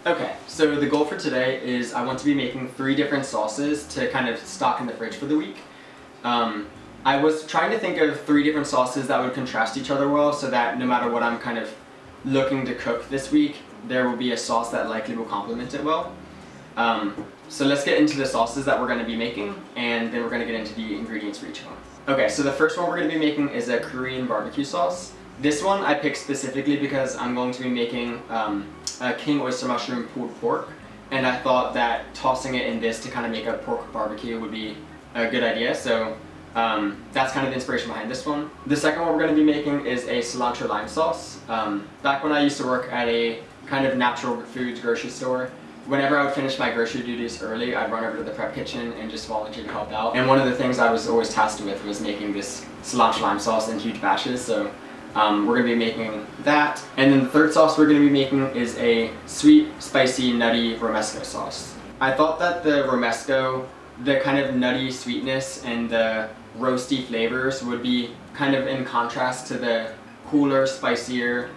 Okay, so the goal for today is I want to be making 3 different sauces to kind of stock in the fridge for the week. I was trying to think of 3 different sauces that would contrast each other well so that no matter what I'm kind of looking to cook this week, there will be a sauce that likely will complement it well. So let's get into the sauces that we're going to be making, and then we're going to get into the ingredients for each one. Okay, so the first one we're going to be making is a Korean barbecue sauce. This one I picked specifically because I'm going to be making a king oyster mushroom pulled pork, and I thought that tossing it in this to kind of make a pork barbecue would be a good idea, so that's kind of the inspiration behind this one. The second one we're going to be making is a cilantro lime sauce. Back when I used to work at a kind of natural foods grocery store, whenever I would finish my grocery duties early, I'd run over to the prep kitchen and just volunteer to help out. And one of the things I was always tasked with was making this cilantro lime sauce in huge batches, so we're going to be making that. And then the third sauce we're going to be making is a sweet, spicy, nutty romesco sauce. I thought that the romesco, the kind of nutty sweetness and the roasty flavors would be kind of in contrast to the cooler, spicier,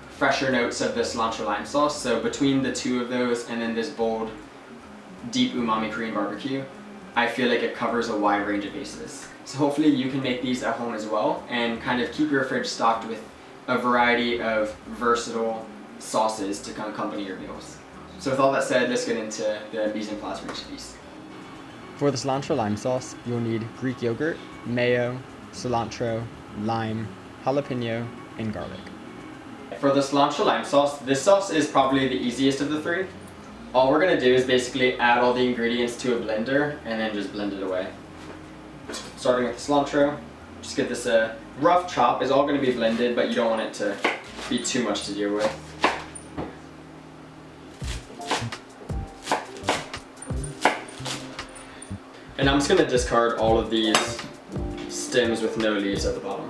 fresher notes of the cilantro lime sauce. So between the two of those and then this bold, deep umami Korean barbecue, I feel like it covers a wide range of bases. So hopefully you can make these at home as well and kind of keep your fridge stocked with a variety of versatile sauces to accompany your meals. So with all that said, let's get into the mise en place for each of these. For the cilantro lime sauce, you'll need Greek yogurt, mayo, cilantro, lime, jalapeno, and garlic. For the cilantro lime sauce, this sauce is probably the easiest of the 3. All we're going to do is basically add all the ingredients to a blender and then just blend it away. Starting with the cilantro, just get this rough chop. It's all going to be blended, but you don't want it to be too much to deal with. And I'm just going to discard all of these stems with no leaves at the bottom.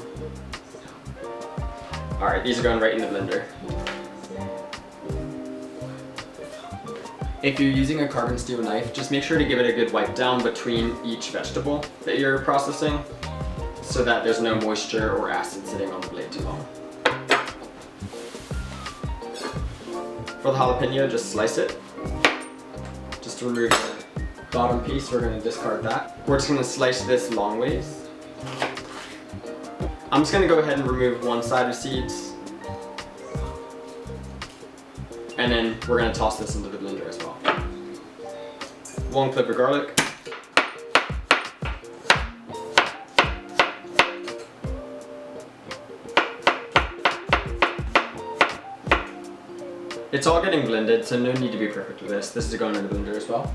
Alright, these are going right in the blender. If you're using a carbon steel knife, just make sure to give it a good wipe down between each vegetable that you're processing so that there's no moisture or acid sitting on the blade too long. For the jalapeno, just slice it. Just to remove the bottom piece, we're going to discard that. We're just going to slice this long ways. I'm just going to go ahead and remove one side of seeds. And then we're going to toss this into the blender as well. 1 clove of garlic. It's all getting blended, so no need to be perfect with this. This is going in the blender as well.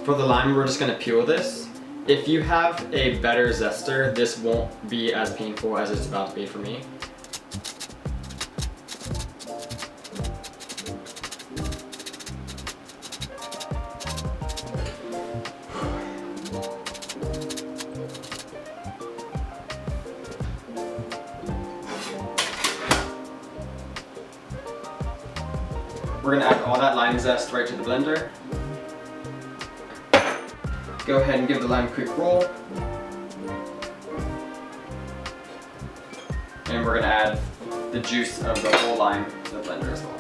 For the lime, we're just going to peel this. If you have a better zester, this won't be as painful as it's about to be for me. We're going to add all that lime zest right to the blender. Go ahead and give the lime a quick roll. And we're going to add the juice of the whole lime to the blender as well.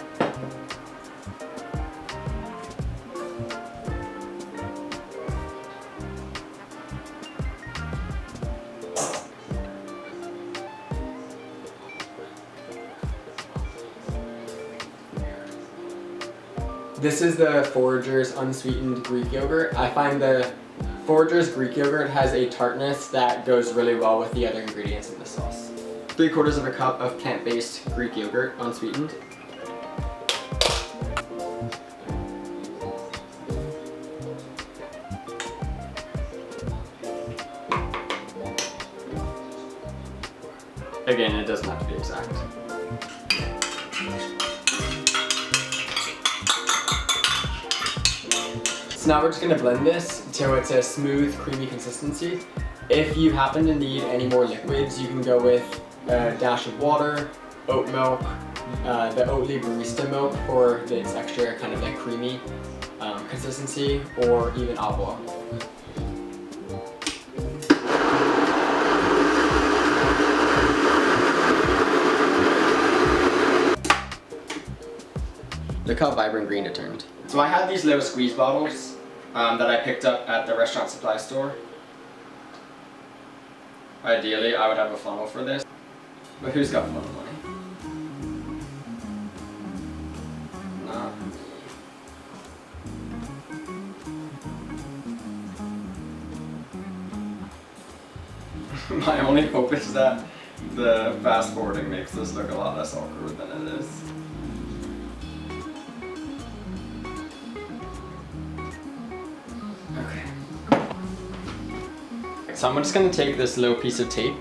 This is the Forager's unsweetened Greek yogurt. I find the Forager's Greek yogurt has a tartness that goes really well with the other ingredients in the sauce. 3/4 of a cup of plant-based Greek yogurt, unsweetened. Again, it doesn't have to be exact. So now we're just going to blend this until it's a smooth, creamy consistency. If you happen to need any more liquids, you can go with a dash of water, oat milk, the Oatly barista milk for its extra kind of like creamy consistency, or even olive oil. Look how vibrant green it turned. So I have these little squeeze bottles that I picked up at the restaurant supply store. Ideally, I would have a funnel for this, but who's got funnel money? Not me. My only hope is that the fast forwarding makes this look a lot less awkward than it is. So I'm just going to take this little piece of tape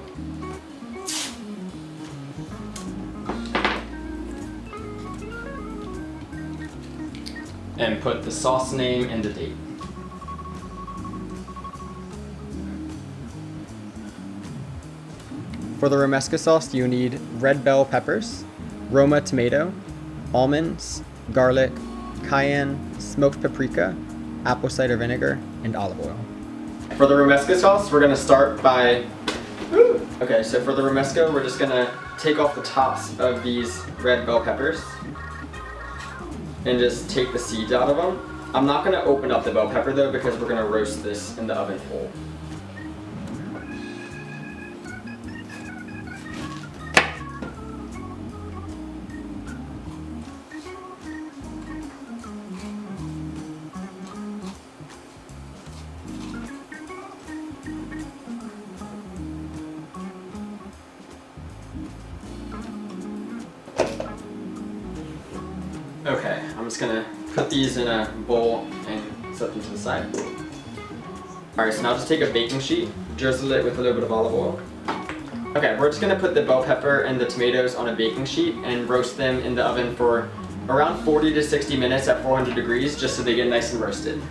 and put the sauce name and the date. For the romesco sauce, you need red bell peppers, Roma tomato, almonds, garlic, cayenne, smoked paprika, apple cider vinegar, and olive oil. For the romesco sauce, we're gonna start by, okay, so for the romesco, we're just gonna take off the tops of these red bell peppers and just take the seeds out of them. I'm not gonna open up the bell pepper though, because we're gonna roast this in the oven whole. Okay, I'm just gonna put these in a bowl and set them to the side. Alright, so now just take a baking sheet, drizzle it with a little bit of olive oil. Okay, we're just gonna put the bell pepper and the tomatoes on a baking sheet and roast them in the oven for around 40 to 60 minutes at 400 degrees, just so they get nice and roasted.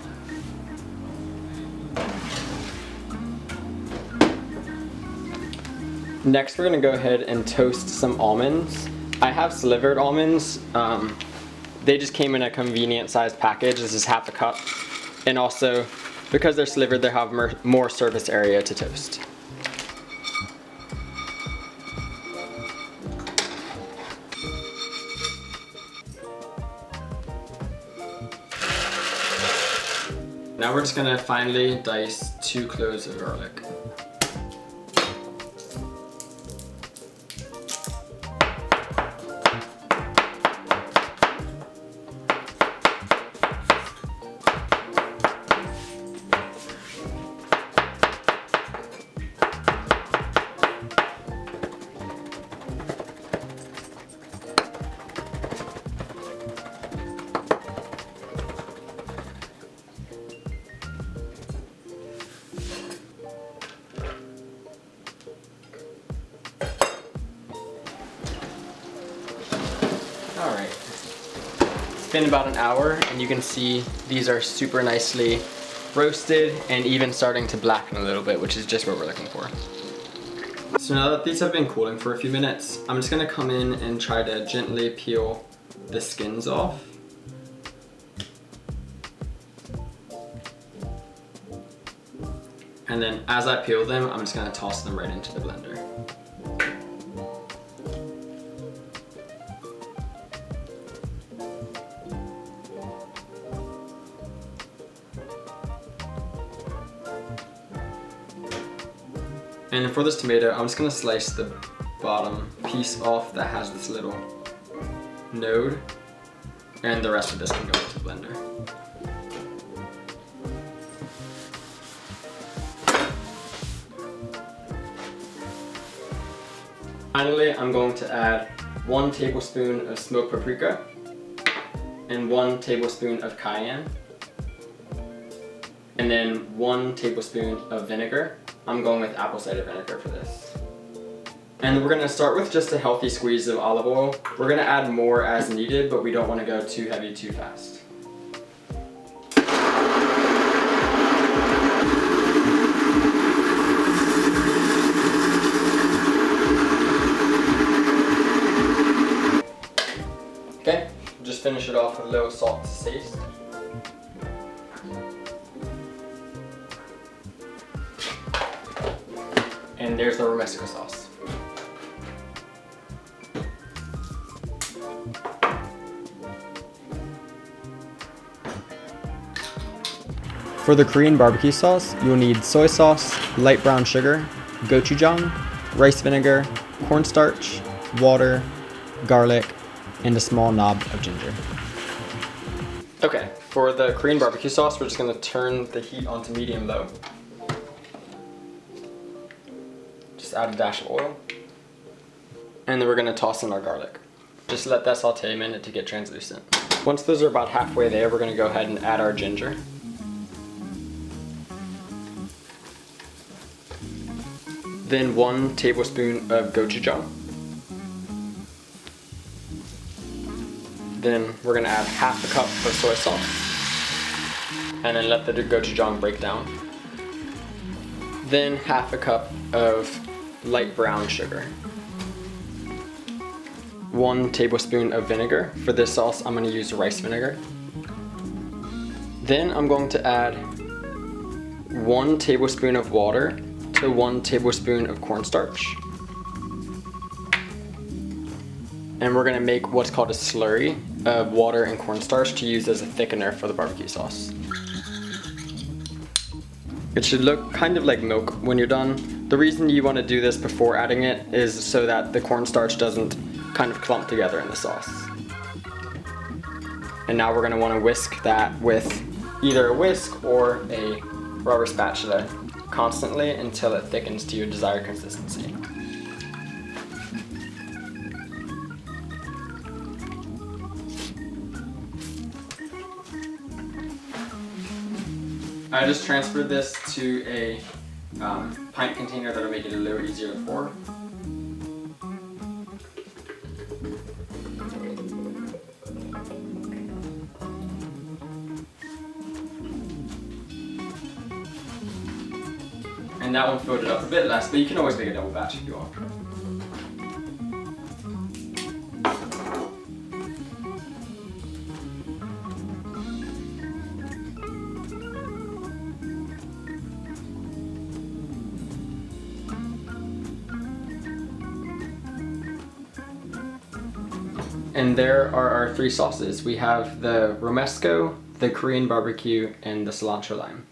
Next, we're gonna go ahead and toast some almonds. I have slivered almonds. They just came in a convenient sized package. This is half a cup. And also, because they're slivered, they have more surface area to toast. Now we're just gonna finely dice 2 cloves of garlic. Alright, it's been about an hour and you can see these are super nicely roasted and even starting to blacken a little bit, which is just what we're looking for. So now that these have been cooling for a few minutes, I'm just gonna come in and try to gently peel the skins off. And then as I peel them, I'm just gonna toss them right into the blender. And for this tomato, I'm just gonna slice the bottom piece off that has this little node, and the rest of this can go into the blender. Finally, I'm going to add 1 tablespoon of smoked paprika and 1 tablespoon of cayenne, and then 1 tablespoon of vinegar. I'm going with apple cider vinegar for this. And we're gonna start with just a healthy squeeze of olive oil. We're gonna add more as needed, but we don't wanna go too heavy too fast. Okay, just finish it off with a little salt to taste. And there's the romesco sauce. For the Korean barbecue sauce, you will need soy sauce, light brown sugar, gochujang, rice vinegar, cornstarch, water, garlic, and a small knob of ginger. Okay, for the Korean barbecue sauce, we're just gonna turn the heat onto medium-low. Just add a dash of oil. And then we're gonna toss in our garlic. Just let that saute a minute to get translucent. Once those are about halfway there, we're gonna go ahead and add our ginger. Then 1 tablespoon of gochujang. Then we're gonna add half a cup of soy sauce. And then let the gochujang break down. Then half a cup of light brown sugar. 1 tablespoon of vinegar. For this sauce, I'm gonna use rice vinegar. Then I'm going to add 1 tablespoon of water to 1 tablespoon of cornstarch. And we're gonna make what's called a slurry of water and cornstarch to use as a thickener for the barbecue sauce. It should look kind of like milk when you're done. The reason you wanna do this before adding it is so that the cornstarch doesn't kind of clump together in the sauce. And now we're gonna wanna whisk that with either a whisk or a rubber spatula constantly until it thickens to your desired consistency. I just transferred this to a pint container that'll make it a little easier to pour. And that one filled it up a bit less, but you can always make a double batch if you want. And there are our 3 sauces. We have the romesco, the Korean barbecue, and the cilantro lime.